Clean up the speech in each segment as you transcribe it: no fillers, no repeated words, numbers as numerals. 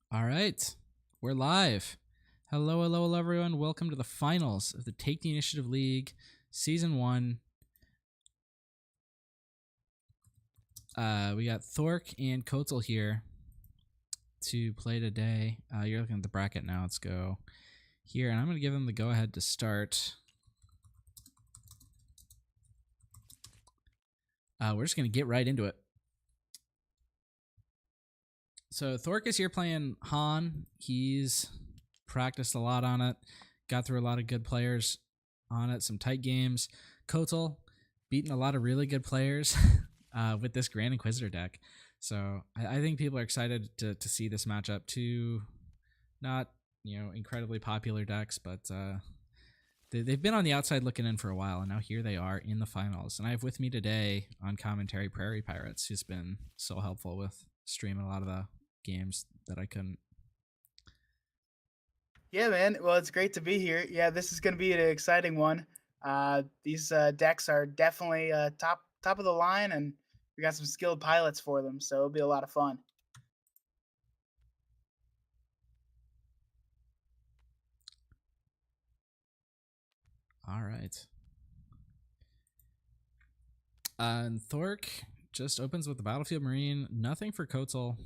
All right, we're live. Hello, hello, hello, everyone. Welcome to the finals of the Take the Initiative League, Season 1. We got Thorrk and Kotul here to play today. You're looking at the bracket now. Let's go here, and I'm going to give them the go-ahead to start. We're just going to get right into it. So Thorrk is here playing Han. He's practiced a lot on it, got through a lot of good players on it, some tight games. Kotul beating a lot of really good players with this Grand Inquisitor deck. So I think people are excited to see this matchup. Two not incredibly popular decks, but they've been on the outside looking in for a while, and now here they are in the finals. And I have with me today on commentary Prairie Pirates, who's been so helpful with streaming a lot of the games that I couldn't. Yeah, man. Well, it's great to be here. Yeah, this is going to be an exciting one. These decks are definitely top of the line, and we got some skilled pilots for them, so it'll be a lot of fun. All right. And Thorrk just opens with the Battlefield Marine. Nothing for Kotul.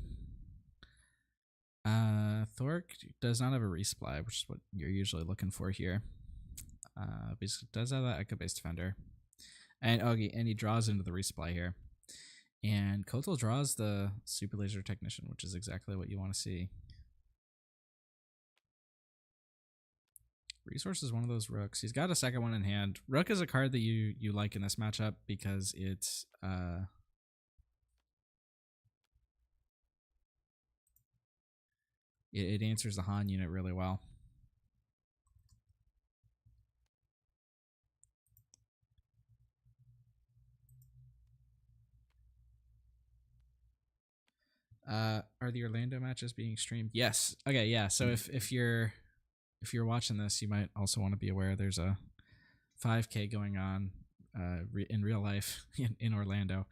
Thorrk does not have a resupply, which is what you're usually looking for here. But he does have that Echo-based Defender. And and he draws into the resupply here. And Kotul draws the Super Laser Technician, which is exactly what you want to see. Resource is one of those rooks. He's got a second one in hand. Rook is a card that you like in this matchup because it's it answers the Han unit really well. Are the Orlando matches being streamed? Yes. Okay, yeah. So if you're watching this, you might also want to be aware there's a 5K going on in real life in Orlando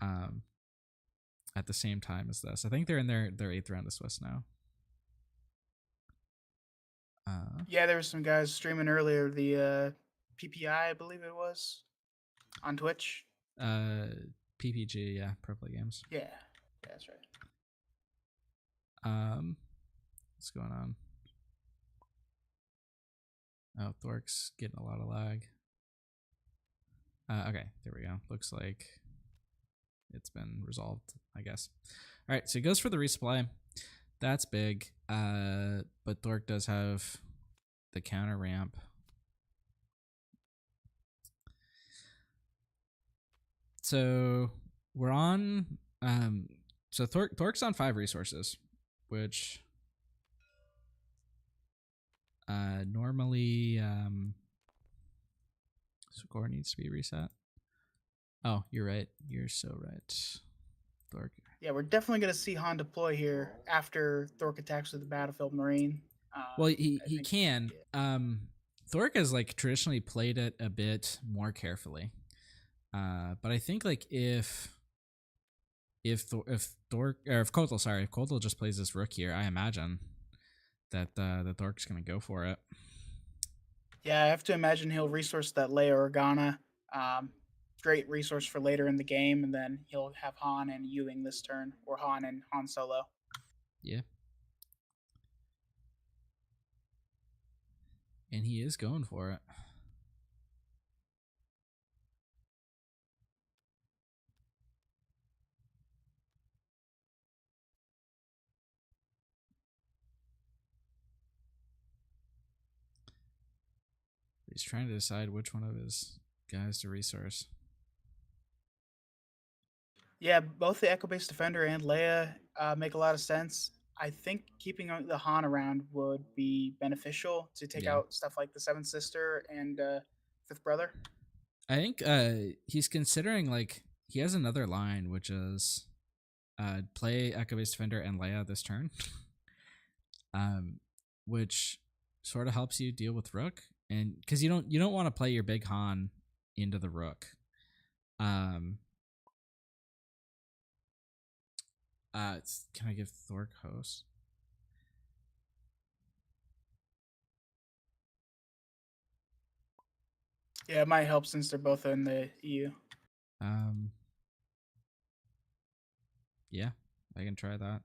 at the same time as this. I think they're in their 8th round of Swiss now. Yeah, there were some guys streaming earlier. The PPI, I believe it was, on Twitch. PPG, yeah, Pro Play Games. Yeah, that's right. What's going on? Oh, Thorrk's getting a lot of lag. Okay, there we go. Looks like it's been resolved, I guess. All right, so he goes for the resupply. That's big. But Thorrk does have the counter ramp. So we're on. So Thorrk's on 5 resources, which normally score needs to be reset. Oh, you're right. You're so right, Thorrk. Yeah, we're definitely going to see Han deploy here after Thorrk attacks with the Battlefield Marine. Well, he can. Yeah. Thorrk has like traditionally played it a bit more carefully, but I think like if Thorrk or if Kotul just plays this rook here, I imagine that the Thorrk's gonna go for it. Yeah, I have to imagine he'll resource that Leia Organa. Great resource for later in the game, and then he'll have Han and Ewing this turn, or Han and Han Solo. Yeah. And he is going for it. He's trying to decide which one of his guys to resource. Yeah, both the Echo-based Defender and Leia make a lot of sense. I think keeping the Han around would be beneficial to take out stuff like the Seventh Sister and Fifth Brother. I think he's considering, like, he has another line, which is play Echo-based Defender and Leia this turn, which sort of helps you deal with Rook, and because you don't want to play your big Han into the Rook. Can I give Thorrk host? Yeah, it might help since they're both in the EU. Um, yeah, I can try that.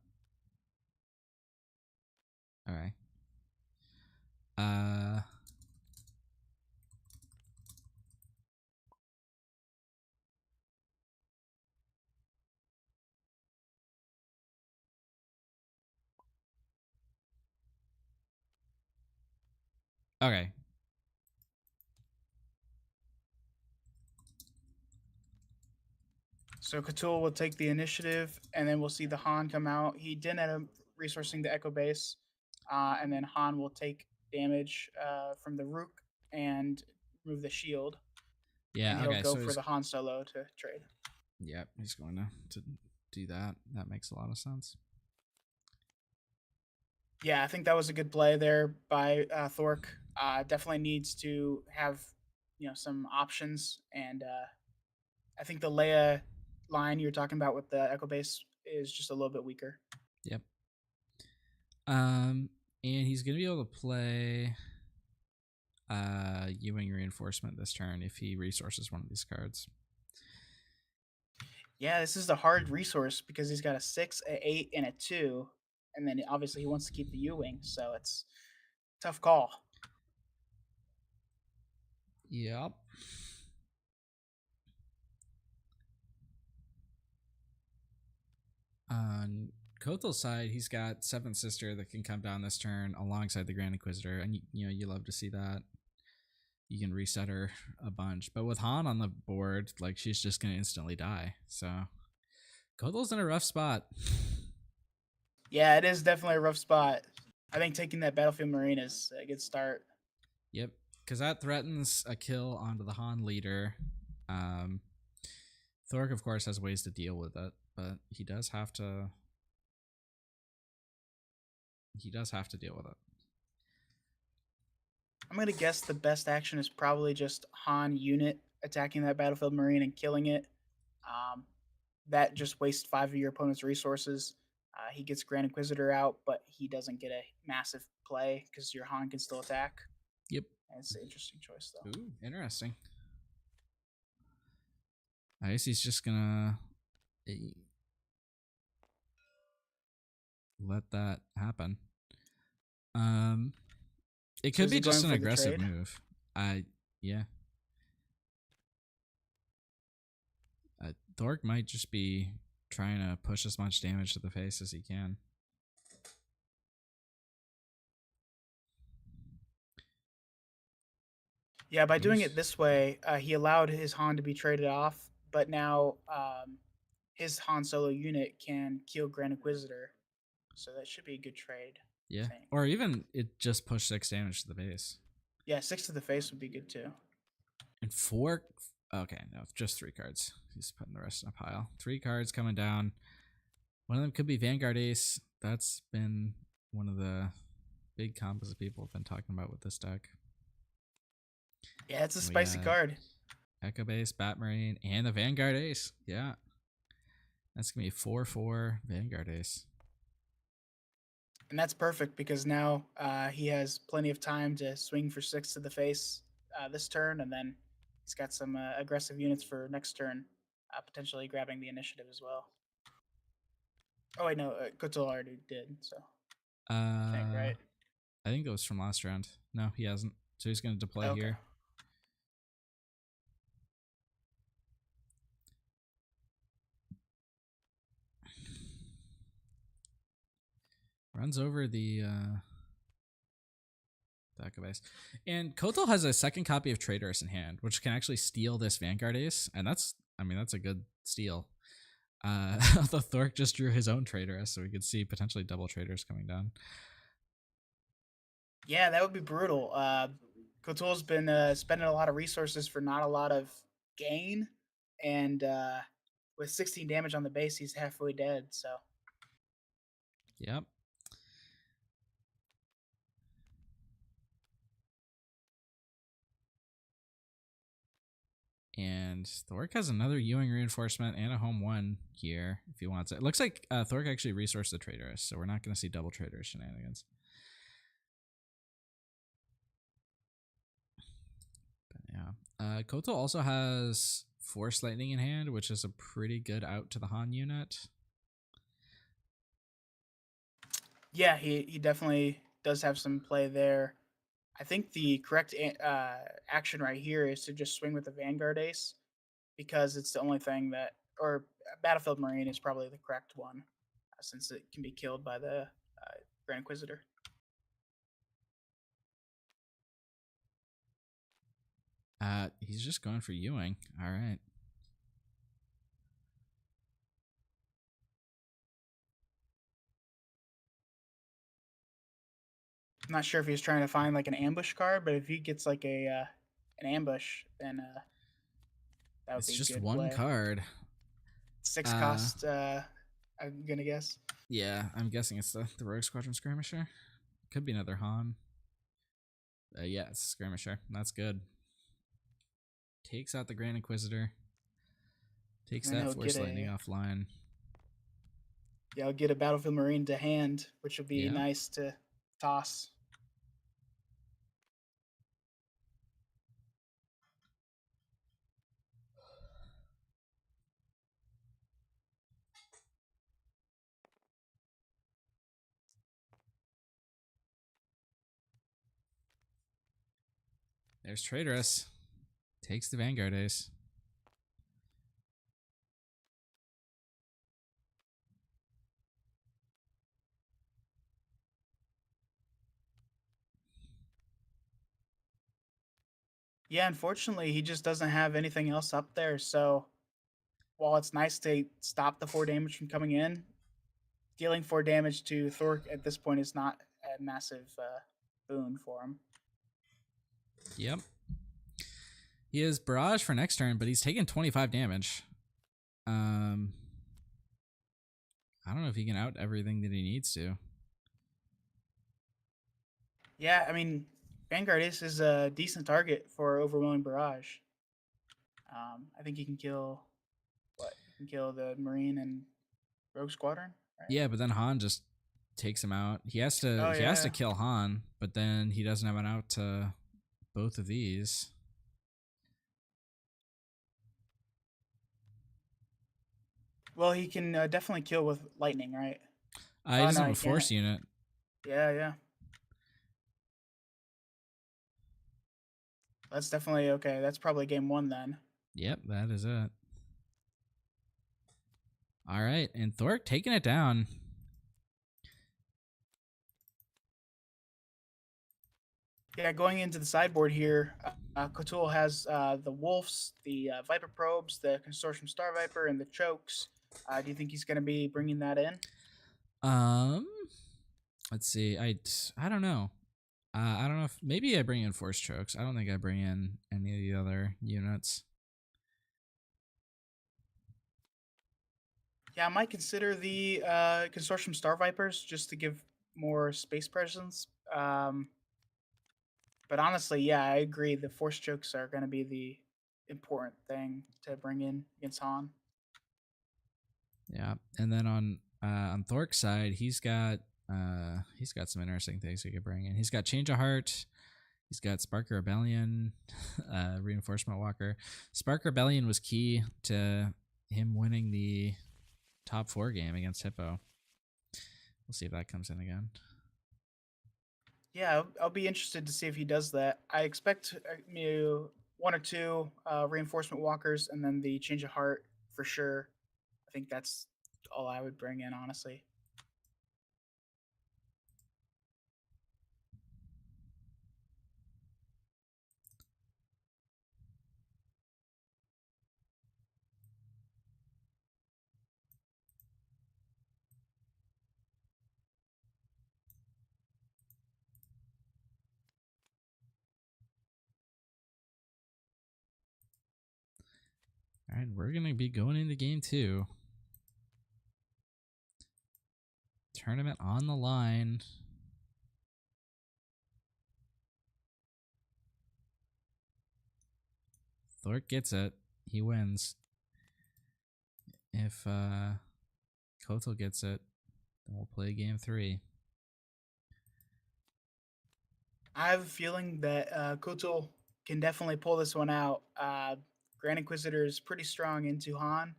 All right. Okay. So Kotul will take the initiative, and then we'll see the Han come out. He didn't end up resourcing the Echo base, and then Han will take damage from the Rook and remove the shield, and Yeah. he'll Okay. go So for he's the Han Solo to trade. he's going to do that. That makes a lot of sense. Yeah, I think that was a good play there by Thorrk. Definitely needs to have some options, and I think the Leia line you're talking about with the Echo base is just a little bit weaker. Yep. And he's gonna be able to play Ewing reinforcement this turn if he resources one of these cards. Yeah, this is a hard resource because he's got a 6, a 8, and a 2, and then obviously he wants to keep the U-wing, so it's a tough call. Yep. On Kotul's side, he's got Seventh Sister that can come down this turn alongside the Grand Inquisitor, and you love to see that. You can reset her a bunch, but with Han on the board, like she's just gonna instantly die. So Kotul's in a rough spot. Yeah, it is definitely a rough spot. I think taking that Battlefield Marine is a good start. Yep, because that threatens a kill onto the Han leader. Thorrk, of course, has ways to deal with it, but he does have to. He does have to deal with it. I'm going to guess the best action is probably just Han unit attacking that Battlefield Marine and killing it. That just wastes 5 of your opponent's resources. He gets Grand Inquisitor out, but he doesn't get a massive play because your Han can still attack. Yep. It's an interesting choice, though. Ooh, interesting. I guess he's just gonna let that happen. It So could is be he just going an for the aggressive trade? move. Yeah. Thorrk might just be trying to push as much damage to the face as he can. Yeah, by doing it this way, he allowed his Han to be traded off, but now his Han Solo unit can kill Grand Inquisitor. So that should be a good trade. Yeah. I think. Or even it just push 6 damage to the base. Yeah, 6 to the face would be good too. And 4. Okay, no, just 3 cards. He's putting the rest in a pile. 3 cards coming down. One of them could be Vanguard Ace. That's been one of the big combos that people have been talking about with this deck. Yeah, it's a spicy card. Echo Base, Bat Marine, and the Vanguard Ace. Yeah. That's going to be 4/4 Vanguard Ace. And that's perfect because now he has plenty of time to swing for 6 to the face this turn, and then he's got some aggressive units for next turn, potentially grabbing the initiative as well. Oh wait, no, Kotul already did. So I think, right? I think it was from last round. No, he hasn't. So he's going to deploy here. Runs over the Echo Base. And Kotul has a second copy of Traitorous in hand, which can actually steal this Vanguard Ace, and that's a good steal. Although Thorrk just drew his own Traitorous, so we could see potentially double Traitors coming down. Yeah, that would be brutal. Kotul's been spending a lot of resources for not a lot of gain, and with 16 damage on the base, he's halfway dead. So. Yep. And Thorrk has another Ewing reinforcement and a home 1 here if he wants it. It looks like Thorrk actually resourced the Traitorous, so we're not going to see double Traitorous shenanigans. But yeah. Kotul also has Force Lightning in hand, which is a pretty good out to the Han unit. Yeah, he definitely does have some play there. I think the correct action right here is to just swing with the Vanguard Ace because it's the only thing that, or Battlefield Marine is probably the correct one since it can be killed by the Grand Inquisitor. He's just going for Ewing. All right. I'm not sure if he's trying to find like an ambush card, but if he gets like a an ambush, then that would It's be just good one play. card. 6 cost, I'm gonna guess. Yeah, I'm guessing it's the Rogue Squadron Skirmisher. Could be another Han. Yeah, it's a Skirmisher. That's good. Takes out the Grand Inquisitor. Takes And then that he'll get Force Lightning a offline. yeah, he'll get a Battlefield Marine to hand, which would be Yeah. nice to toss. There's Traitorous. Takes the Vanguard Ace. Yeah, unfortunately, he just doesn't have anything else up there. So while it's nice to stop the 4 damage from coming in, dealing 4 damage to Thorrk at this point is not a massive boon for him. Yep. He has Barrage for next turn, but he's taking 25 damage. I don't know if he can out everything that he needs to. Yeah, I mean, Vanguard is a decent target for Overwhelming Barrage. I think he can kill what? He can kill the Marine and Rogue Squadron, right? Yeah, but then Han just takes him out. He has to Oh, he has to yeah. kill Han, but then he doesn't have an out to both of these. Well, he can definitely kill with lightning, right? He Oh, doesn't no, have he a Force can't. unit. Yeah, yeah. That's definitely okay. That's probably game 1 then. Yep, that is it. All right, and Thorrk taking it down. Yeah, going into the sideboard here, Kotul has the Wolves, the Viper Probes, the Consortium Star Viper, and the Chokes. Do you think he's going to be bringing that in? Let's see. I don't know. I don't know if maybe I bring in Force Chokes. I don't think I bring in any of the other units. Yeah, I might consider the Consortium Star Vipers just to give more space presence. But honestly, yeah, I agree. The Force Chokes are going to be the important thing to bring in against Han. Yeah, and then on Thork's side, he's got some interesting things he could bring in. He's got Change of Heart. He's got Spark Rebellion, Reinforcement Walker. Spark Rebellion was key to him winning the top 4 game against Hippo. We'll see if that comes in again. Yeah, I'll be interested to see if he does that. I expect 1 or 2 reinforcement walkers and then the change of heart for sure. I think that's all I would bring in, honestly. All right, we're going to be going into game 2. Tournament on the line. Thork gets it. He wins. If Kotul gets it, then we'll play game 3. I have a feeling that Kotul can definitely pull this one out. Grand Inquisitor is pretty strong into Han,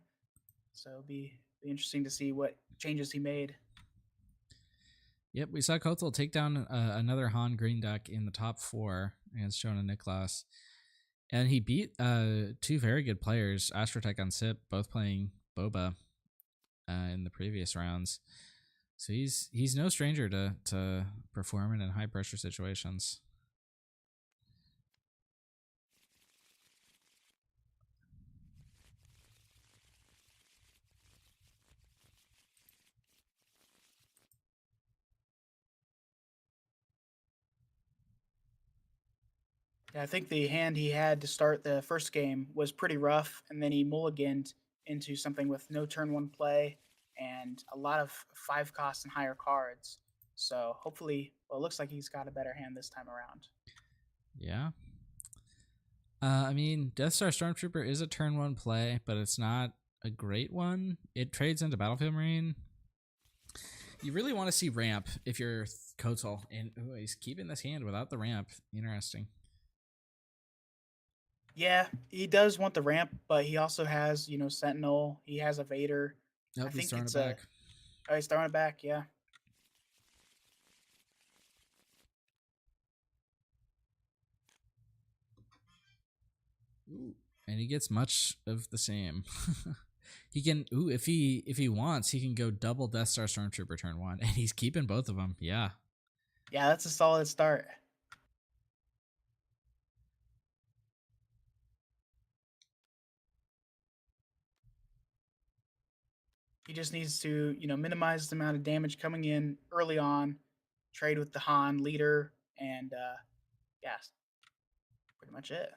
so it'll be interesting to see what changes he made. Yep, we saw Kotul take down another Han green deck in the top 4 against Jonah Niklas. And he beat 2 very good players, Astrotech on Sip, both playing Boba in the previous rounds. So he's no stranger to performing in high pressure situations. Yeah, I think the hand he had to start the first game was pretty rough, and then he mulliganed into something with no turn 1 play and a lot of 5 cost and higher cards. So hopefully, well, it looks like he's got a better hand this time around. Yeah. I mean, Death Star Stormtrooper is a turn 1 play, but it's not a great one. It trades into Battlefield Marine. You really want to see ramp if you're Kotal, and he's keeping this hand without the ramp. Interesting. Yeah, he does want the ramp, but he also has, Sentinel. He has a Vader. Nope, I he's think throwing it's it back. Oh, he's throwing it back. Yeah. Ooh, and he gets much of the same. He can if he wants, he can go double Death Star Stormtrooper turn 1, and he's keeping both of them. Yeah. Yeah, that's a solid start. He just needs to, minimize the amount of damage coming in early on, trade with the Han leader, and yeah, pretty much it.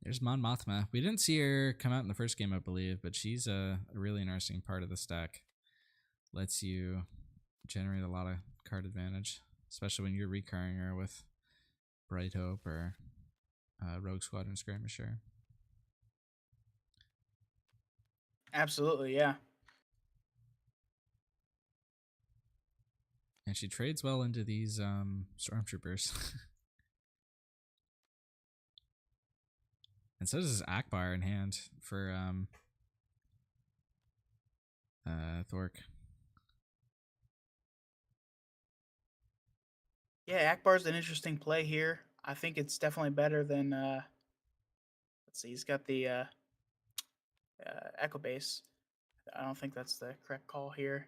There's Mon Mothma. We didn't see her come out in the first game, I believe, but she's a really interesting part of the stack. Lets you generate a lot of card advantage, especially when you're recurring her with Bright Hope or Rogue Squadron Skirmisher. Absolutely, yeah. And she trades well into these Stormtroopers. And so does Akbar in hand for Thorrk. Yeah, Akbar's an interesting play here. I think it's definitely better than let's see, he's got the Echo Base. I don't think that's the correct call here.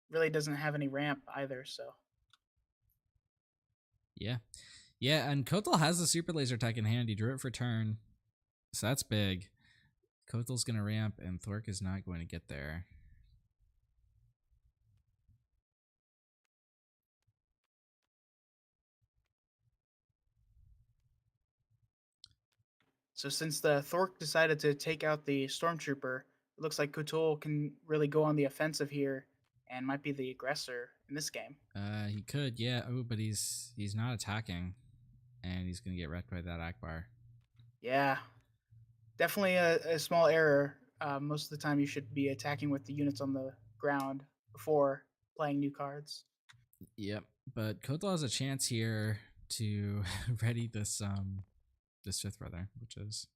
Really doesn't have any ramp either, so Yeah. Yeah, and Kotal has the super laser tech in hand. He drew it for turn. So that's big. Kotal's gonna ramp and Thorrk is not going to get there. So since the Thork decided to take out the Stormtrooper, it looks like Kotul can really go on the offensive here and might be the aggressor in this game. He could, yeah. Oh, but he's not attacking, and he's gonna get wrecked by that Akbar. Yeah, definitely a small error. Most of the time, you should be attacking with the units on the ground before playing new cards. Yep, but Kotal has a chance here to ready this fifth brother, which is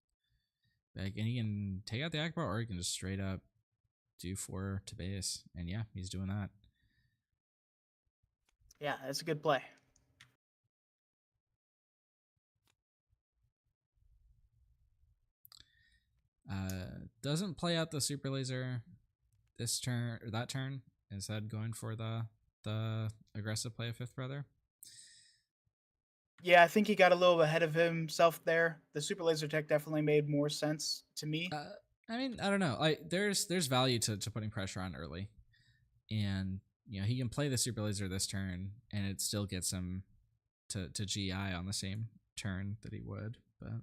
like, and he can take out the Akbar, or he can just straight up do 4 to base, and yeah, he's doing that. Yeah, that's a good play. Doesn't play out the super laser this turn or that turn. Instead, going for the aggressive play of fifth brother. Yeah, I think he got a little ahead of himself there. The super laser tech definitely made more sense to me. I mean, I don't know. There's value to putting pressure on early, and he can play the super laser this turn, and it still gets him to GI on the same turn that he would. But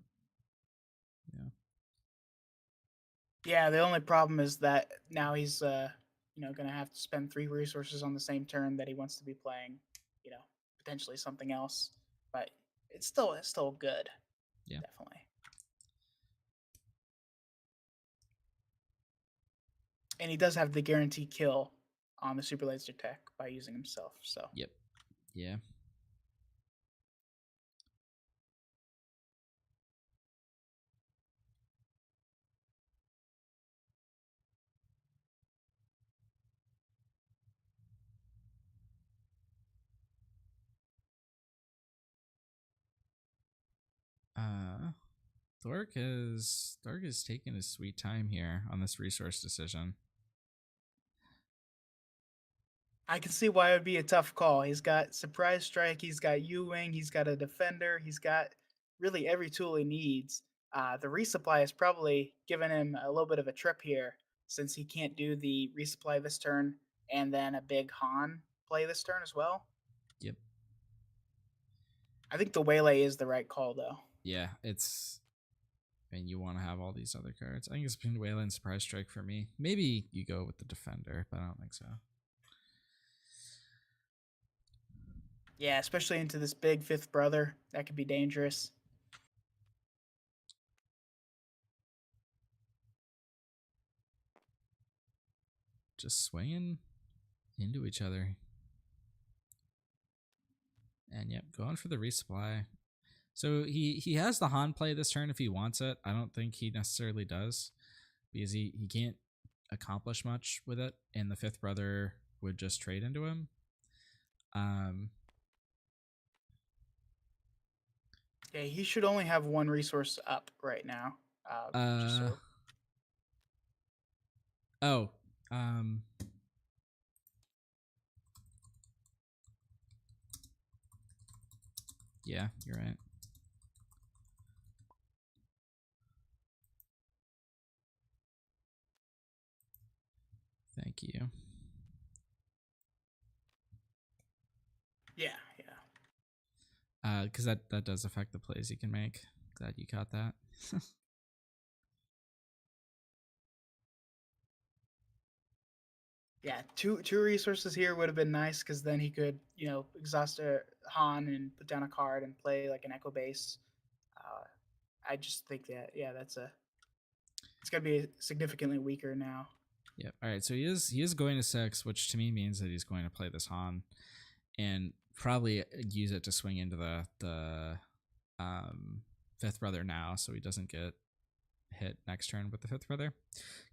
yeah. Yeah, the only problem is that now he's going to have to spend 3 resources on the same turn that he wants to be playing, potentially something else. But it's still good. Yeah. Definitely. And he does have the guaranteed kill on the super laser tech by using himself. So Yep. Yeah. Thorrk is taking his sweet time here on this resource decision. I can see why it would be a tough call. He's got surprise strike, he's got U-wing, he's got a defender, he's got really every tool he needs. The resupply is probably giving him a little bit of a trip here since he can't do the resupply this turn and then a big Han play this turn as well. Yep. I think the waylay is the right call though. Yeah, it's. And you want to have all these other cards. I think it's between Wayland and Surprise Strike for me. Maybe you go with the Defender, but I don't think so. Yeah, especially into this big fifth brother. That could be dangerous. Just swinging into each other. And yep, going for the resupply. So he has the Han play this turn if he wants it. I don't think he necessarily does because he can't accomplish much with it, and the fifth brother would just trade into him. Yeah, he should only have one resource up right now. Just so. Oh. Yeah, you're right. Thank you. Yeah, yeah. Because that does affect the plays you can make. Glad you caught that. Yeah, two resources here would have been nice because then he could, exhaust a Han and put down a card and play like an Echo base. I just think that it's gonna be significantly weaker now. Yep. All right. So he is going to 6, which to me means that he's going to play this Han, and probably use it to swing into the fifth brother now, so he doesn't get hit next turn with the fifth brother.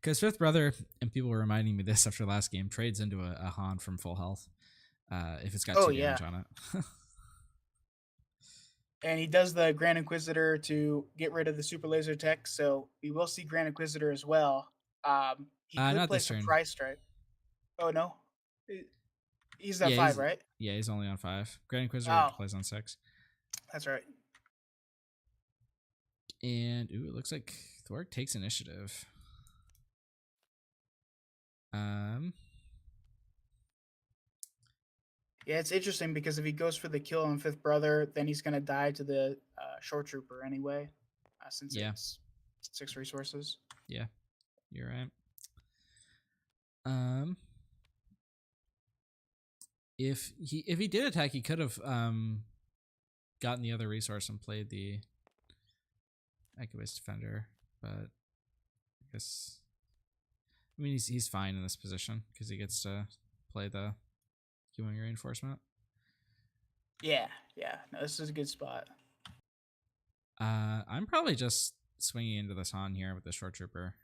Because fifth brother, and people were reminding me this after last game, trades into a Han from full health if it's got 2 damage on it. And he does the Grand Inquisitor to get rid of the Super Laser Tech, so we will see Grand Inquisitor as well. He could not play this turn. Surprise Strike. Oh no, he's at Yeah, 5, right? Yeah, he's only on 5. Grand Inquisitor plays on 6. That's right. And it looks like Thorrk takes initiative. Yeah, it's interesting because if he goes for the kill on fifth brother, then he's gonna die to the short trooper anyway, since it's 6 resources. Yeah, you're right. If he did attack, he could have gotten the other resource and played the Echo-based defender, but I guess he's fine in this position because he gets to play the U-wing reinforcement. Yeah. No, this is a good spot. I'm probably just swinging into this Han here with the short trooper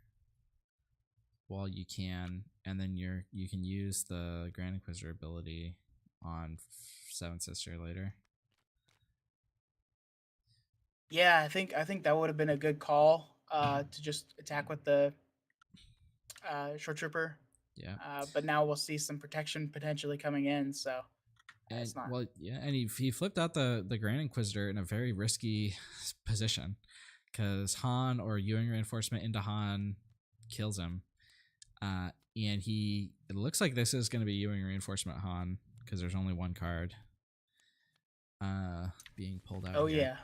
while you can, and then you can use the Grand Inquisitor ability on Seventh Sister later. Yeah, I think that would have been a good call to just attack with the short trooper. Yeah. But now we'll see some protection potentially coming in. So it's not. Well, yeah, and he flipped out the Grand Inquisitor in a very risky position because Han or U-wing reinforcement into Han kills him. And it looks like this is going to be U-wing reinforcement Han because there's only one card being pulled out. Oh here. Yeah.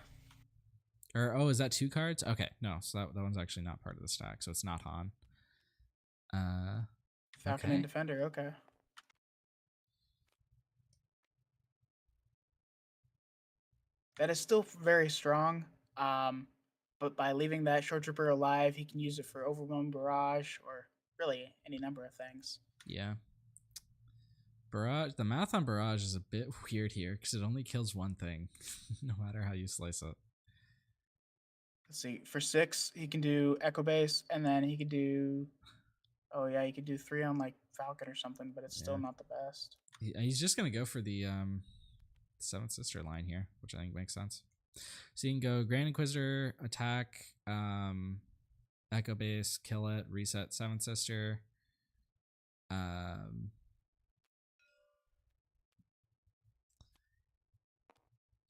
Or is that 2 cards? Okay, no, so that one's actually not part of the stack, so it's not Han. Falcon and Defender. Okay. That is still very strong. But by leaving that short trooper alive, he can use it for overwhelming barrage or really any number of things. Yeah. Barrage. The math on Barrage is a bit weird here because it only kills one thing, no matter how you slice it. Let's see. For 6, he can do Echo Base, and then he could do. Oh yeah, he could do 3 on like Falcon or something, but it's still not the best. He's just gonna go for the Seventh Sister line here, which I think makes sense. So you can go Grand Inquisitor, attack, Echo Base, kill it, reset Seventh Sister.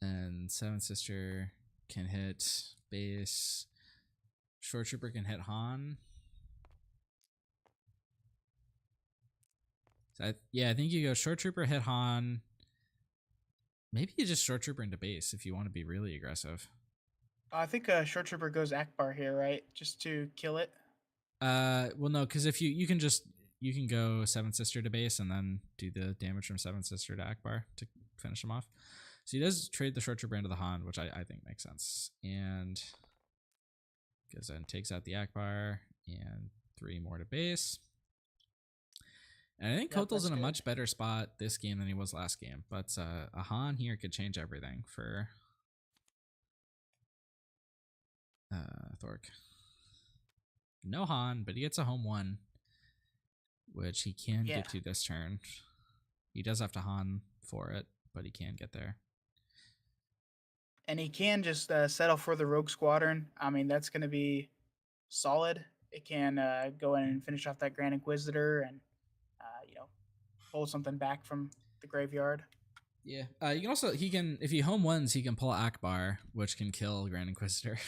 And Seventh Sister can hit base. Short Trooper can hit Han. So I think you go Short Trooper, hit Han. Maybe you just Short Trooper into base if you want to be really aggressive. I think Short Trooper goes Akbar here, right? Just to kill it. Well, no, because if you can go Seventh Sister to base and then do the damage from Seventh Sister to Akbar to finish him off. So he does trade the Short Trooper into the Han, which I think makes sense. And goes and takes out the Akbar and 3 more to base. And I think Kotul's in a much better spot this game than he was last game. But a Han here could change everything for Thorrk. No Han, but he gets a home 1, which he can get to this turn. He does have to Han for it, but he can get there. And he can just settle for the Rogue Squadron. I mean, that's going to be solid. It can go in and finish off that Grand Inquisitor and, pull something back from the graveyard. Yeah. You can also, if he home 1s, he can pull Akbar, which can kill Grand Inquisitor.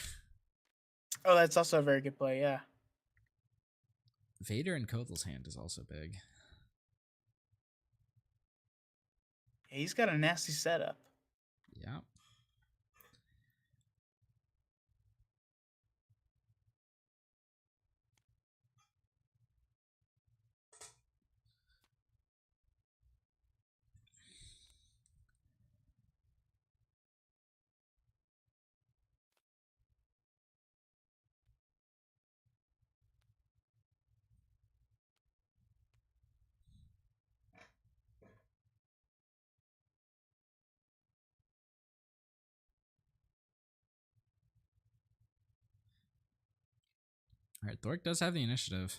Oh, that's also a very good play, yeah. Vader in Kotul's hand is also big. Yeah, he's got a nasty setup. Yeah. All right, Thorrk does have the initiative.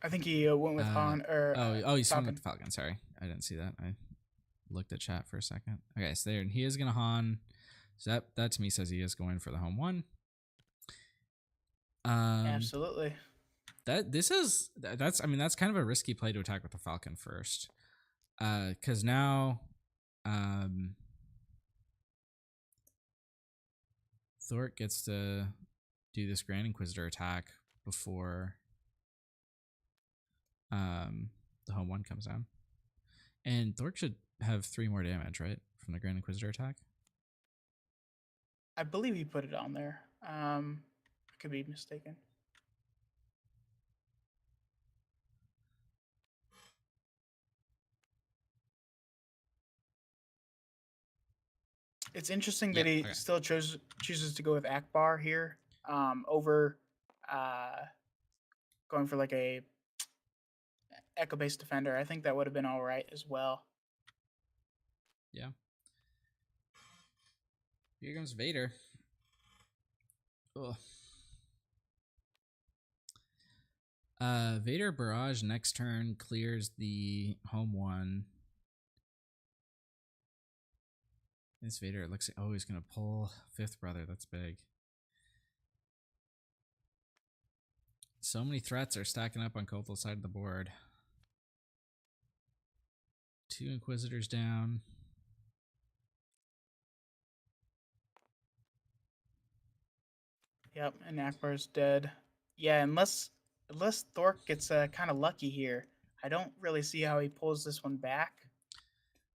I think he went with Han or he's went with the Falcon. Sorry, I didn't see that. I looked at chat for a second. Okay, so there, and he is gonna Han. So that to me says he is going for the home 1. Absolutely. That's kind of a risky play to attack with the Falcon first, because now, Thorrk gets to do this Grand Inquisitor attack before the home 1 comes down. And Thorrk should have 3 more damage, right? From the Grand Inquisitor attack? I believe he put it on there. I could be mistaken. It's interesting that he still chooses to go with Akbar here over going for like a Echo-based defender. I think that would have been all right as well. Yeah. Here comes Vader. Ugh. Vader Barrage next turn clears the home 1. This Vader looks like, he's going to pull 5th Brother. That's big. So many threats are stacking up on Kotul's side of the board. 2 Inquisitors down. Yep, and Akbar's dead. Yeah, unless Thorrk gets kind of lucky here, I don't really see how he pulls this one back.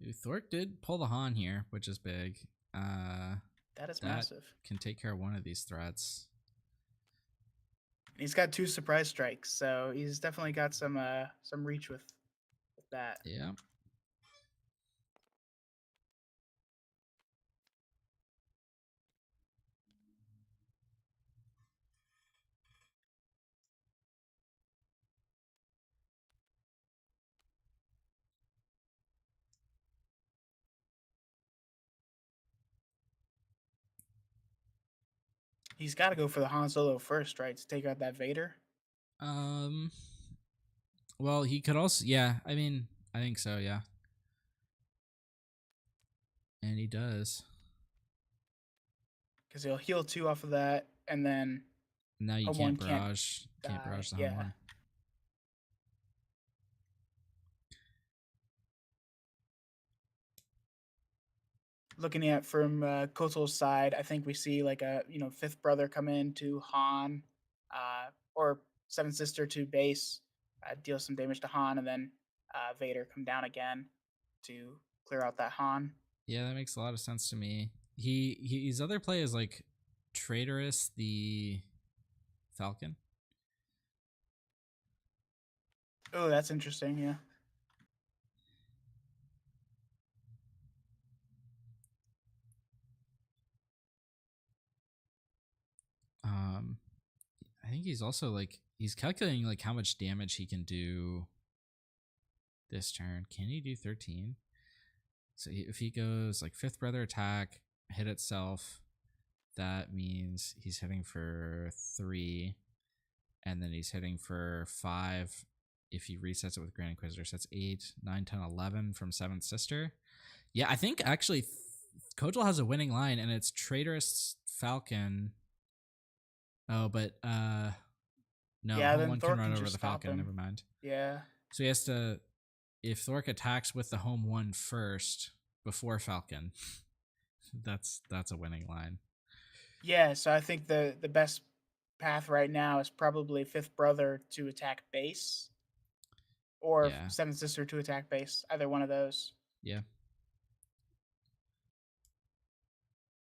Dude, Thorrk did pull the Han here, which is big. That is massive. Can take care of one of these threats. He's got 2 surprise strikes, so he's definitely got some reach with that. Yeah. He's got to go for the Han Solo first, right, to take out that Vader. Well, he could also, yeah. I mean, I think so, yeah. And he does. Because he'll heal 2 off of that, and then Now you home can't 1 can't barrage. Can't die. barrage the home Yeah. one. Looking at from Kotul's side, I think we see like a fifth brother come in to Han, or seventh sister to base, deal some damage to Han, and then Vader come down again to clear out that Han. Yeah, that makes a lot of sense to me. His other play is like Traitorous the Falcon. Oh, that's interesting. Yeah. I think he's also like he's calculating like how much damage he can do this turn. Can he do 13? So if he goes like fifth brother attack, hit itself, that means he's hitting for 3, and then he's hitting for 5 if he resets it with Grand Inquisitor. So that's 8, 9, 10, 11 from Seventh Sister. Yeah, I think actually Kotul has a winning line, and it's Traitorous Falcon. Oh, but no, Yeah. home Then one can Thorrk run can over just the stop Falcon. him. Never mind. Yeah. So he has to, if Thorrk attacks with the home one first before Falcon, that's a winning line. Yeah. So I think the best path right now is probably fifth brother to attack base, or Yeah. seventh sister to attack base. Either one of those. Yeah.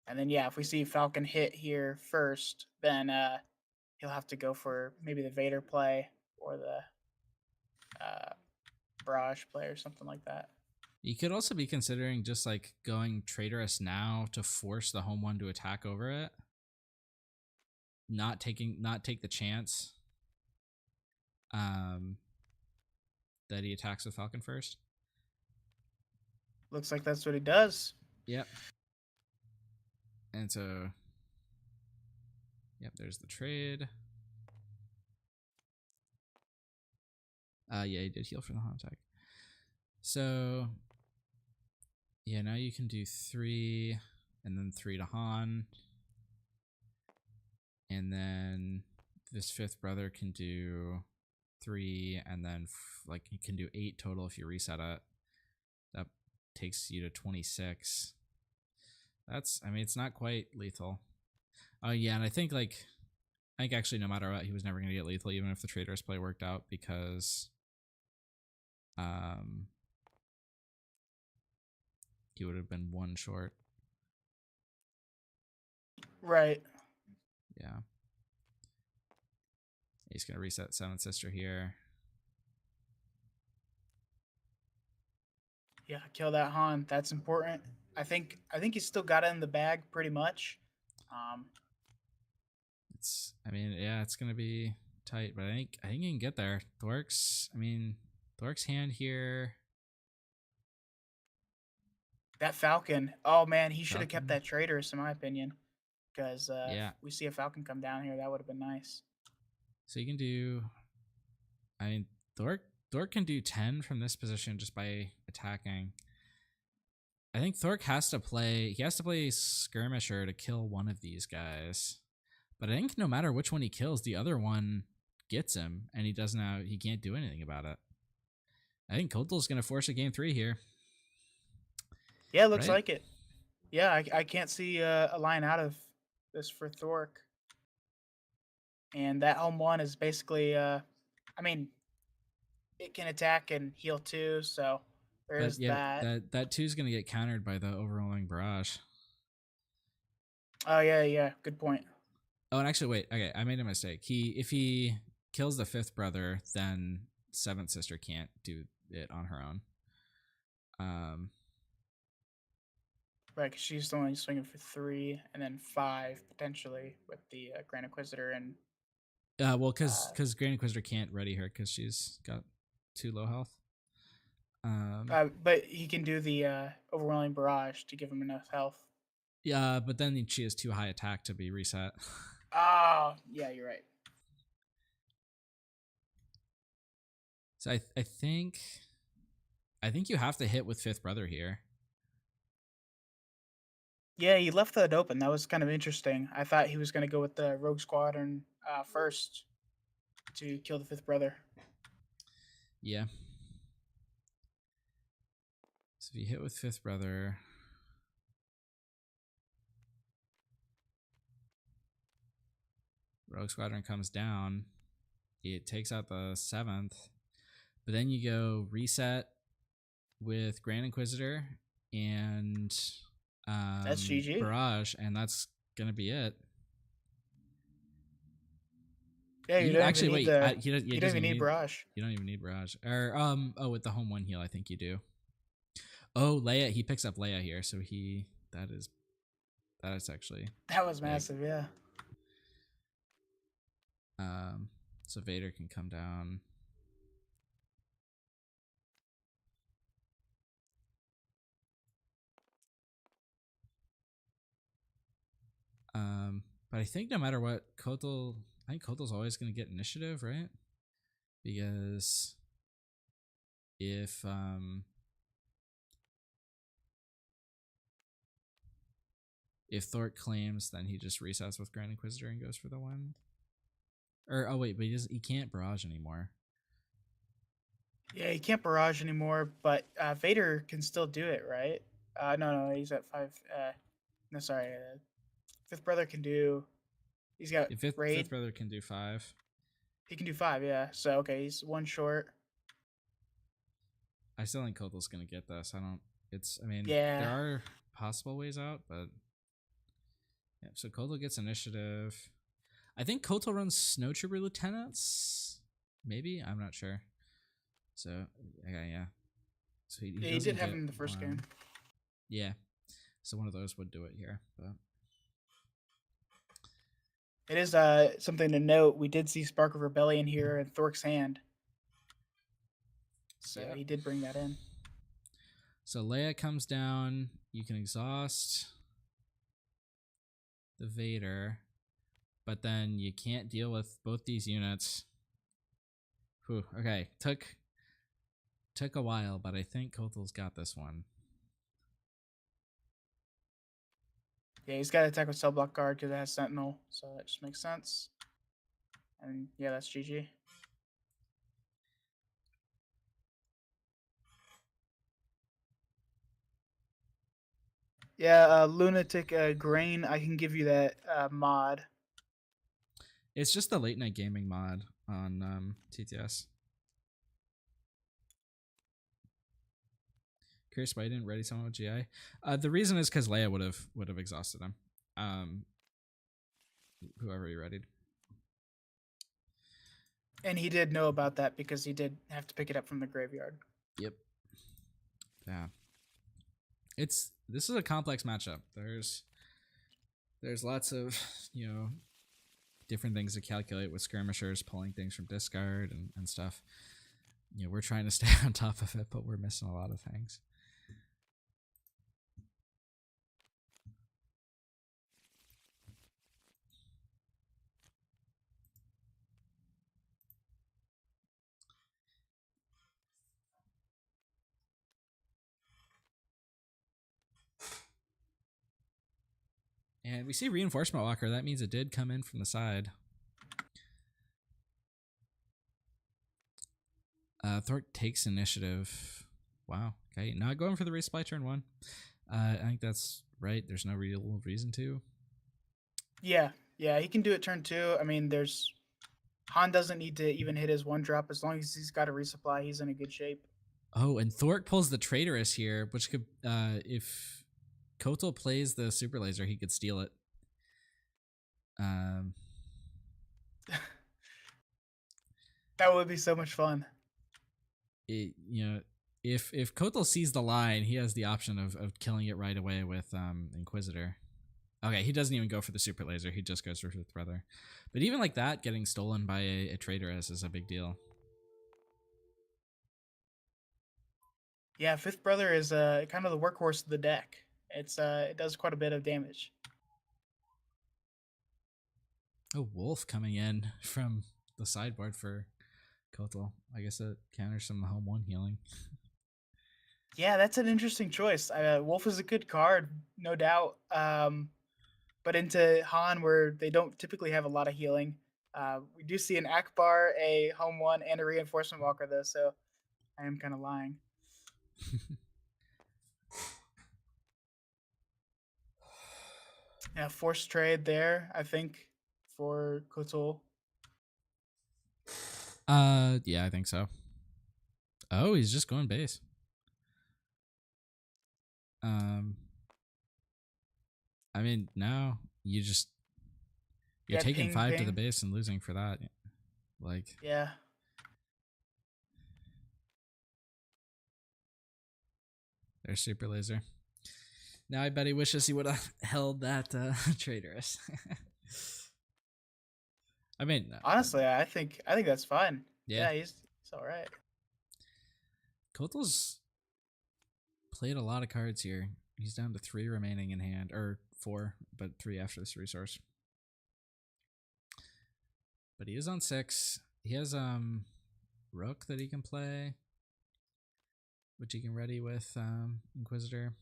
And then if we see Falcon hit here first, then he'll have to go for maybe the Vader play or the Barrage play or something like that. You could also be considering just like going Traitorous now to force the home one to attack over it. Not take the chance that he attacks with Falcon first. Looks like that's what he does. Yep. And so, yep, there's the trade. Yeah, he did heal for the Han attack. So, yeah, now you can do 3 and then 3 to Han. And then this fifth brother can do 3 and then like he can do 8 total if you reset it. That takes you to 26. That's, I mean, it's not quite lethal. Oh yeah, and I think actually no matter what, he was never going to get lethal even if the Traitorous play worked out, because he would have been 1 short. Right. Yeah. He's going to reset Seventh Sister here. Yeah, kill that Han. That's important. I think he's still got it in the bag pretty much. It's, I mean, yeah, it's going to be tight, but I think he can get there. Thorrk's hand here. That Falcon. Oh man, he should have kept that Traitorous in my opinion, because yeah, if we see a Falcon come down here, that would have been nice. So you can do, I mean, Thorrk can do 10 from this position just by attacking. I think Thorrk has to play Skirmisher to kill one of these guys. But I think no matter which one he kills, the other one gets him, and he can't do anything about it. I think Kotul's going to force a game 3 here. Yeah, looks like it. Yeah, I can't see a line out of this for Thorrk. And that home one is basically, I mean, it can attack and heal too, so there is that. That 2 is going to get countered by the overwhelming barrage. Oh yeah, good point. Oh, and actually, wait. Okay, I made a mistake. If he kills the fifth brother, then Seventh Sister can't do it on her own. Right, because she's only swinging for 3 and then 5 potentially with the Grand Inquisitor and. Well, because Grand Inquisitor can't ready her because she's got 2 low health. But he can do the overwhelming barrage to give him enough health. Yeah, but then she has 2 high attack to be reset. Oh, yeah, you're right. So I think you have to hit with Fifth Brother here. Yeah, he left that open. That was kind of interesting. I thought he was going to go with the Rogue Squadron first to kill the Fifth Brother. Yeah. So if you hit with Fifth Brother, Rogue Squadron comes down. It takes out the 7th. But then you go reset with Grand Inquisitor and That's GG. Barrage, and that's going to be it. Yeah, you don't Actually, even need wait. the. He You don't doesn't even need Barrage. You don't even need Barrage. Or with the home 1 heal, I think you do. Oh, Leia. He picks up Leia here, so that is actually That was big. massive. Yeah. So Vader can come down. But I think no matter what, I think Kotal's always going to get initiative, right? Because if Thorrk claims, then he just resets with Grand Inquisitor and goes for the 1. Or oh wait, but he can't barrage anymore. Yeah, he can't Barrage anymore, but Vader can still do it, right? No, he's at 5. No, sorry. Fifth Brother can do. He's got Raid. Fifth Brother can do 5. He can do 5, yeah. So, okay, he's 1 short. I still think Kotal's going to get this. I mean, Yeah. there are possible ways out, but yeah. So Kotal gets initiative. I think Kotal runs Snowtrooper Lieutenants. Maybe, I'm not sure. So yeah. So he did have him in the first game. Yeah. So one of those would do it here, but it is something to note. We did see Spark of Rebellion here in Thork's hand, so he did bring that in. So Leia comes down. You can exhaust the Vader, but then you can't deal with both these units. Whew, okay, took a while, but I think Kotal's got this one. Yeah, he's got to attack with Cell Block Guard because it has Sentinel, so that just makes sense. And yeah, that's GG. Yeah, Lunatic Grain, I can give you that mod. It's just the late night gaming mod on TTS. Curious why I didn't ready someone with GI. The reason is because Leia would have exhausted him. Whoever he readied. And he did know about that because he did have to pick it up from the graveyard. Yep. Yeah. This is a complex matchup. There's lots of, different things to calculate with skirmishers pulling things from discard and stuff. We're trying to stay on top of it, but we're missing a lot of things. And we see Reinforcement Walker. That means it did come in from the side. Thorrk takes initiative. Wow. Okay. Not going for the resupply turn 1. I think that's right. There's no real reason to. Yeah, he can do it turn 2. I mean, Han doesn't need to even hit his 1 drop. As long as he's got a resupply, he's in a good shape. Oh, and Thorrk pulls the Traitorous here, which could, if Kotal plays the Super Laser, he could steal it. That would be so much fun. If Kotal sees the line, he has the option of killing it right away with Inquisitor. Okay, he doesn't even go for the Super Laser. He just goes for Fifth Brother. But even like that, getting stolen by a Traitorous is a big deal. Yeah, Fifth Brother is kind of the workhorse of the deck. It does quite a bit of damage. Oh, Wolf coming in from the sideboard for Kotul. I guess it counters some home one healing. Yeah, that's an interesting choice. Wolf is a good card, no doubt. But into Han, where they don't typically have a lot of healing, we do see an Akbar, a home one, and a reinforcement walker, though. So I am kind of lying. Yeah, forced trade there, I think, for Kotul. Yeah, I think so. Oh, he's just going base. I mean, now you're Yeah, taking ping, 5 to the ping. base and losing for that. Like, Yeah. there's Super Laser. Now I bet he wishes he would have held that traitorous. I mean, Honestly, I think that's fine. yeah, Yeah, he's all right. Kotul's played a lot of cards here. He's down to 3 remaining in hand, or 4, but 3 after this resource. But he is on 6. He has Rook that he can play, which he can ready with Inquisitor.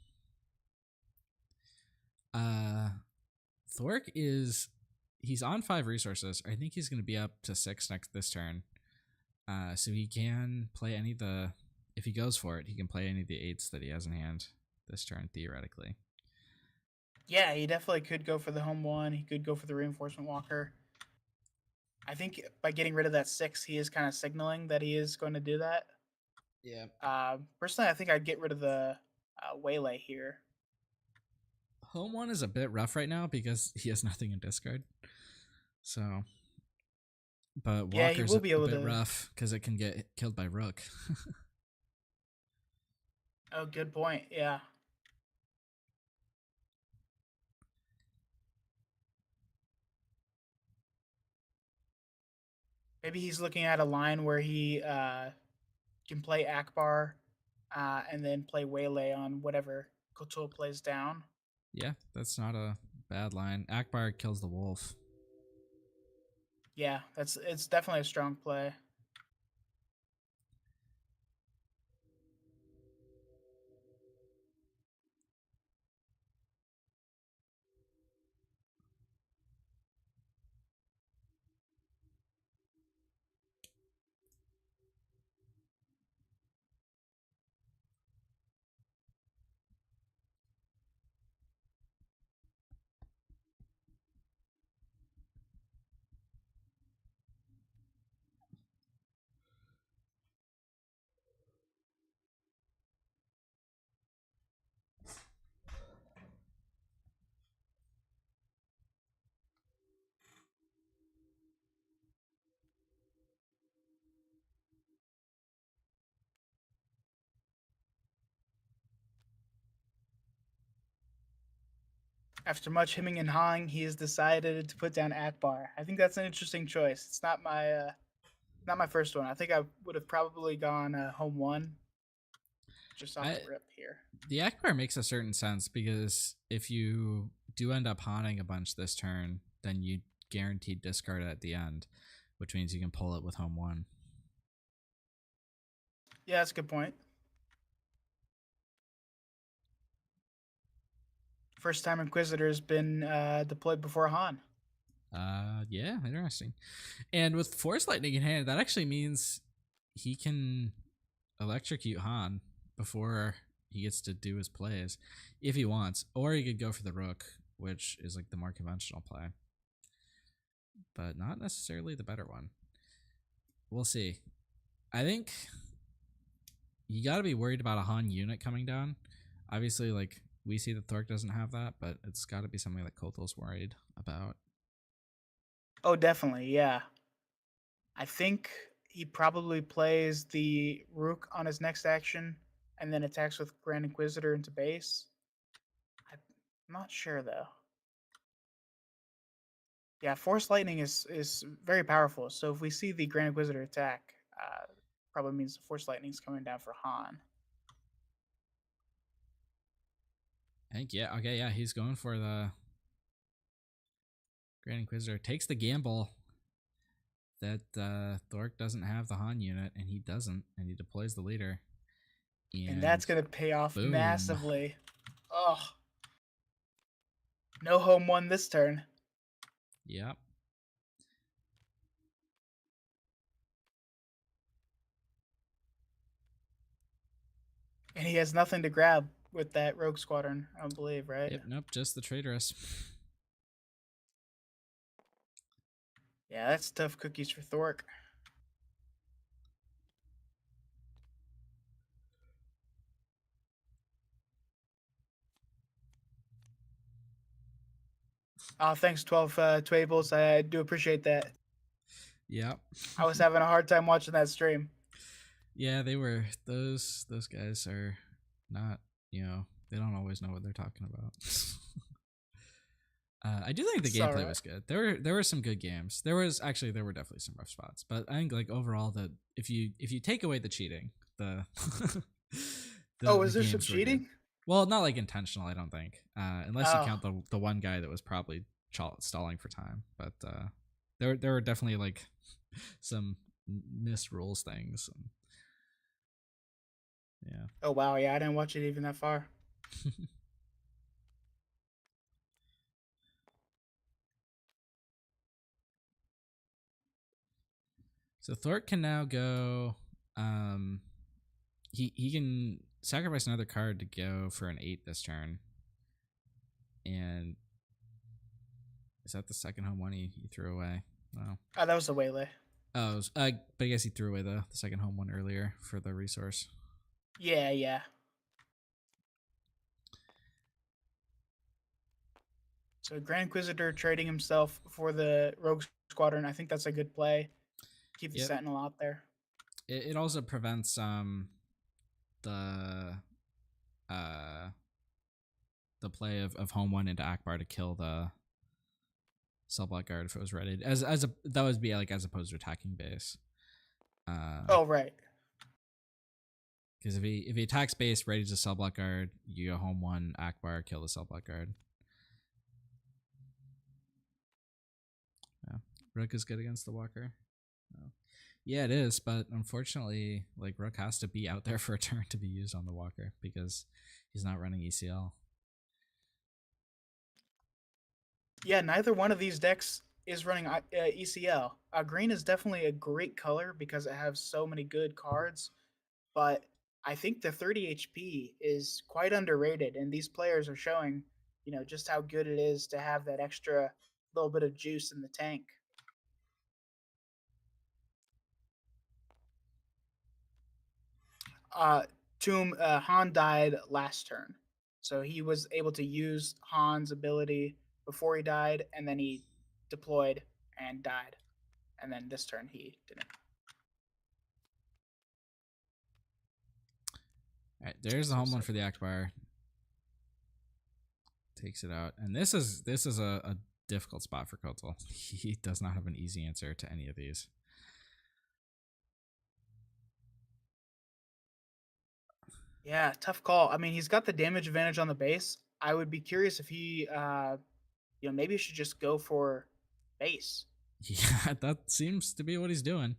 Thorrk he's on 5 resources. I think he's going to be up to 6 this turn. So he can play any of the, if he goes for it, he can play any of the 8s that he has in hand this turn, theoretically. Yeah, he definitely could go for the home one. He could go for the reinforcement walker. I think by getting rid of that 6, he is kind of signaling that he is going to do that. Yeah. Personally, I think I'd get rid of the waylay here. Home one is a bit rough right now because he has nothing in discard. So, but Yeah, he Walker's will a be able bit to. rough because it can get killed by Rook. Oh, good point. Yeah. Maybe he's looking at a line where he can play Akbar and then play Waylay on whatever Kotul plays down. Yeah, that's not a bad line. Akbar kills the wolf. Yeah, it's definitely a strong play. After much hemming and hawing, he has decided to put down Akbar. I think that's an interesting choice. It's not my first one. I think I would have probably gone home one just off the I rip here. The Akbar makes a certain sense because if you do end up haunting a bunch this turn, then you guaranteed discard it at the end, which means you can pull it with home one. Yeah, that's a good point. First time Inquisitor's been deployed before Han. Yeah, interesting. And with Force Lightning in hand, that actually means he can electrocute Han before he gets to do his plays if he wants, or he could go for the Rook, which is like the more conventional play, but not necessarily the better one. We'll see. I think you got to be worried about a Han unit coming down. Obviously, like we see that Thorrk doesn't have that, but it's got to be something that Kotul's worried about. Oh, definitely. Yeah. I think he probably plays the Rook on his next action and then attacks with Grand Inquisitor into base. I'm not sure though. Yeah, Force Lightning is very powerful. So if we see the Grand Inquisitor attack, probably means the Force Lightning's coming down for Han. I think yeah, okay, yeah, he's going for the Grand Inquisitor takes the gamble that Thorrk doesn't have the Han unit, and he doesn't, and he deploys the leader. And that's going to pay off boom. massively. Oh. No home one this turn. Yep. And he has nothing to grab with that Rogue Squadron, I don't believe, right? Yep, nope, just the traitoress. Yeah, that's tough cookies for Thorrk. Thanks, 12 Twables. I do appreciate that. Yep. I was having a hard time watching that stream. Yeah, they were. Those guys are not, they don't always know what they're talking about. I do think the gameplay was good. There were some good games. There were definitely some rough spots, but I think like overall that if you take away the cheating, is there some cheating? Well, not like intentional, I don't think, unless you count the one guy that was probably stalling for time. But there were definitely like some missed rules things. And, yeah. Oh wow, yeah, I didn't watch it even that far. So Thorrk can now go. He can sacrifice another card to go for an 8 this turn. And is that the second home one he threw away? No. Oh, that was the waylay. Oh, but I guess he threw away the second home one earlier for the resource. Yeah. So Grand Inquisitor trading himself for the Rogue Squadron. I think that's a good play. Keep the Sentinel out there. It also prevents the play of home one into Akbar to kill the cell block guard if it was ready. That would be like as opposed to attacking base. Right. Because if he attacks base, ready to cell block guard, you go home one, Akbar, kill the cell block guard. Yeah, Rook is good against the Walker. Oh. Yeah, it is, but unfortunately, like Rook has to be out there for a turn to be used on the Walker because he's not running ECL. Yeah, neither one of these decks is running ECL. Green is definitely a great color because it has so many good cards, but I think the 30 HP is quite underrated, and these players are showing, just how good it is to have that extra little bit of juice in the tank. Han died last turn, so he was able to use Han's ability before he died, and then he deployed and died, and then this turn he didn't. All right, there's the home one for the Akbar. Takes it out, and this is a difficult spot for Kotul. He does not have an easy answer to any of these. Yeah, tough call. I mean, he's got the damage advantage on the base. I would be curious if he, maybe he should just go for base. Yeah, that seems to be what he's doing.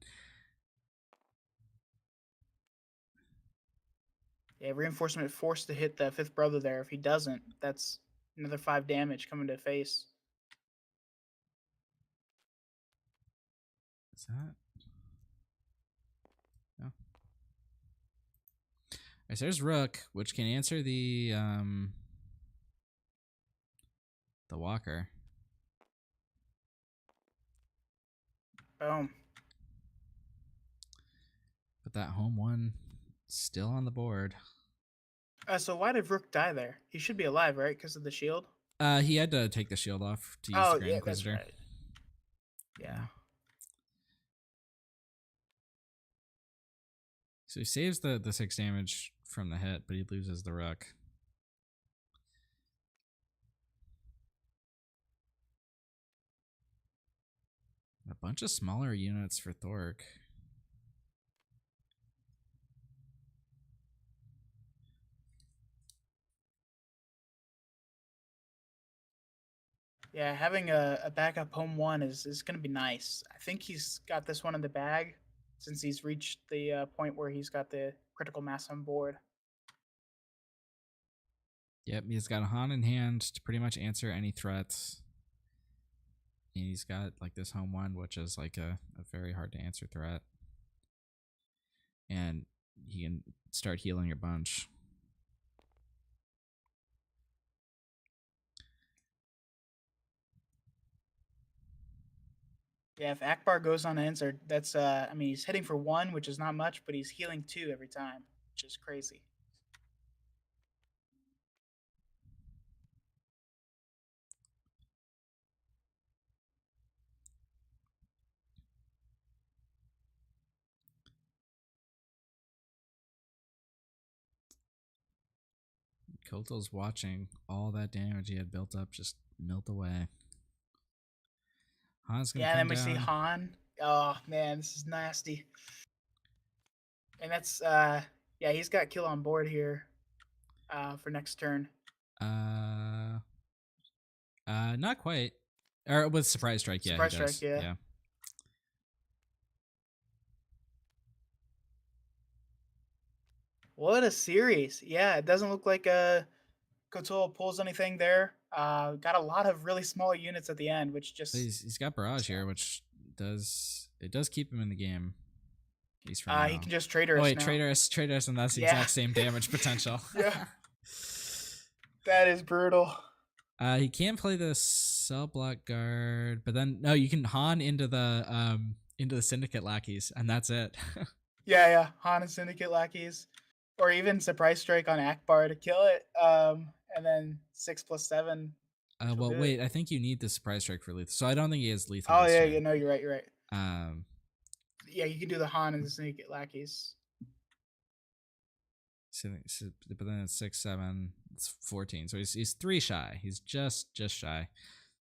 Yeah, reinforcement forced to hit the fifth brother there. If he doesn't, that's another 5 damage coming to face. Is that? No. Right, so there's Rook, which can answer the Walker. Boom. But that home one still on the board. So why did Rook die there? He should be alive, right? Because of the shield? He had to take the shield off to use the Grand Inquisitor. That's right. Yeah. So he saves the 6 damage from the hit, but he loses the Rook. A bunch of smaller units for Thorrk. Yeah, having a backup home one is going to be nice. I think he's got this one in the bag since he's reached the point where he's got the critical mass on board. Yep, he's got a Han in hand to pretty much answer any threats. And he's got like this home one, which is like a very hard to answer threat. And he can start healing your bunch. Yeah, if Akbar goes unanswered, that's I mean he's hitting for 1, which is not much, but he's healing 2 every time, which is crazy. Kotul's watching all that damage he had built up just melt away. Han's gonna Yeah, and come then we see down. Han. Oh man, this is nasty. And that's yeah, he's got kill on board here for next turn. Not quite. Or with surprise strike, yeah, he Surprise strike, does. yeah. Yeah. What a series. Yeah, it doesn't look like Kotul pulls anything there. Got a lot of really small units at the end, which just He's got barrage here, which does keep him in the game. At least for he now. can just traitor us Oh wait, now. traitor us, and that's the Yeah. exact same damage potential. Yeah. That is brutal. He can play the cell block guard, but then no, you can Han into the syndicate lackeys, and that's it. Yeah. Han and Syndicate lackeys. Or even Surprise Strike on Akbar to kill it. And then 6+7. Well, wait, I think you need the surprise strike for lethal, so I don't think he has lethal. Oh yeah, no, you're right. Yeah, you can do the Han and the Syndicate lackeys. So, but then it's 6, 7, it's 14. So he's 3 shy. He's just shy.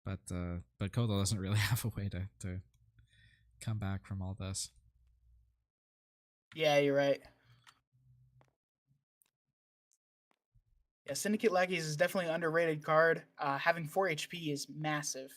But Kotul doesn't really have a way to come back from all this. Yeah, you're right. Yeah, Syndicate lackeys is definitely an underrated card. Having 4 HP is massive.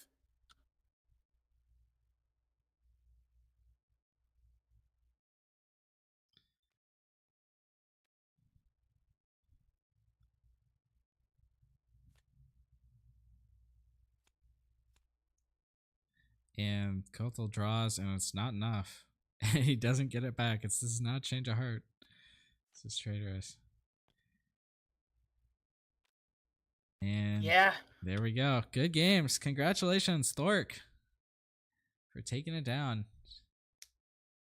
And Kotul draws, and it's not enough. He doesn't get it back. This is not change of heart. This is traitorous. And yeah, there we go. Good games. Congratulations, Thorrk, for taking it down.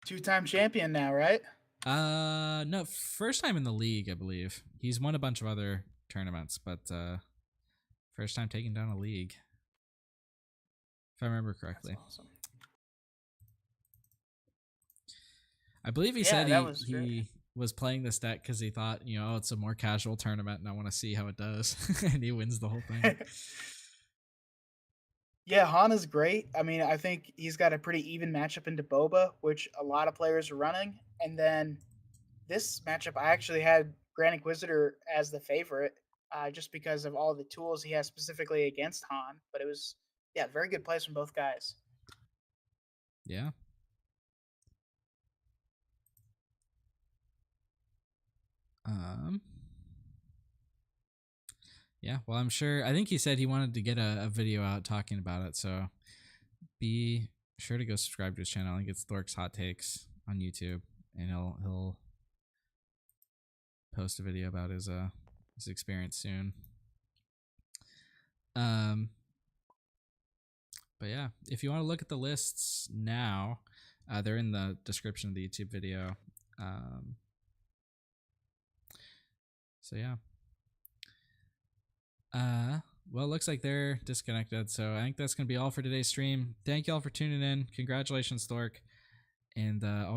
2-time champion now, right? No, first time in the league, I believe. He's won a bunch of other tournaments, but first time taking down a league, if I remember correctly. That's awesome. I believe he said he was playing this deck because he thought, oh, it's a more casual tournament and I want to see how it does. And he wins the whole thing. Yeah, Han is great. I mean, I think he's got a pretty even matchup into Boba, which a lot of players are running. And then this matchup, I actually had Grand Inquisitor as the favorite, just because of all the tools he has specifically against Han. But it was, yeah, very good plays from both guys. Yeah. Yeah, well, I'm sure. I think he said he wanted to get a video out talking about it, so be sure to go subscribe to his channel. I think it's Thorrk's Hot Takes on YouTube, and he'll post a video about his experience soon. But yeah, if you want to look at the lists now, they're in the description of the YouTube video. So yeah. Well, it looks like they're disconnected, so I think that's going to be all for today's stream. Thank you all for tuning in. Congratulations, Thorrk. And always